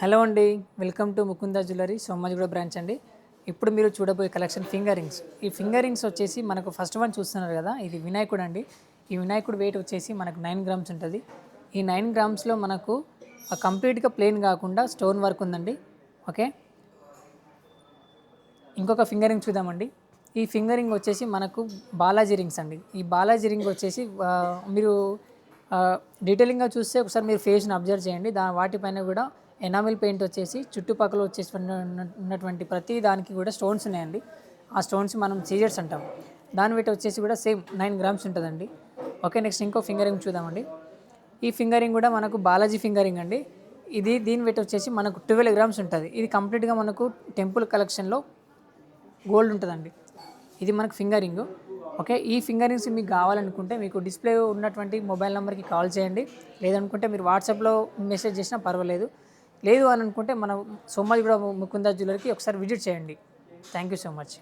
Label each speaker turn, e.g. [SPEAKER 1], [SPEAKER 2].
[SPEAKER 1] Hello అండి, welcome to Mukunda jewellery Somajiguda branch అండి. ఇప్పుడు మీరు చూడబోయే కలెక్షన్ ఫింగర్ రింగ్స్. ఈ ఫింగర్ రింగ్స్ వచ్చేసి మనకు ఫస్ట్ వన్ చూస్తున్నారు కదా, ఇది వినాయకుడు అండి. ఈ వినాయకుడు వెయిట్ వచ్చేసి మనకు 9 గ్రామ్స్ ఉంటుంది. ఈ 9 గ్రామ్స్లో మనకు కంప్లీట్గా ప్లెయిన్ కాకుండా స్టోన్ వర్క్ ఉందండి. ఓకే, ఇంకొక ఫింగర్ రింగ్ చూద్దామండి. ఈ ఫింగర్ రింగ్ వచ్చేసి మనకు బాలాజీ రింగ్స్ అండి. ఈ బాలాజీ రింగ్ వచ్చేసి మీరు డీటెయిలింగ్గా చూస్తే ఒకసారి మీరు ఫేస్ని అబ్జర్వ్ చేయండి. వాటిపైన కూడా ఎనామిల్ పెయింట్ వచ్చేసి చుట్టుపక్కల వచ్చేసి ఉన్నటువంటి ప్రతి దానికి కూడా స్టోన్స్ ఉన్నాయండి. ఆ స్టోన్స్ మనం సీజర్స్ అంటాం. దాని వెయిట్ వచ్చేసి కూడా సేమ్ 9 గ్రామ్స్ ఉంటుందండి. ఓకే, నెక్స్ట్ ఇంకో ఫింగర్ రింగ్ చూద్దామండి. ఈ ఫింగర్ రింగ్ కూడా మనకు బాలాజీ ఫింగర్ రింగ్ అండి. దీని వెయిట్ వచ్చేసి మనకు 12 గ్రామ్స్ ఉంటుంది. ఇది కంప్లీట్గా మనకు టెంపుల్ కలెక్షన్లో గోల్డ్ ఉంటుందండి. ఇది మనకు ఫింగర్ రింగ్. ఓకే, ఈ ఫింగర్ రింగ్స్ మీకు కావాలనుకుంటే మీకు డిస్ప్లే ఉన్నటువంటి మొబైల్ నెంబర్కి కాల్ చేయండి. లేదనుకుంటే మీరు వాట్సాప్లో మెసేజ్ చేసినా పర్వాలేదు. లేదు అని అనుకుంటే మన సోమాజిగూడ ముకుందా జ్యువెలరీకి ఒకసారి విజిట్ చేయండి. Thank you so much.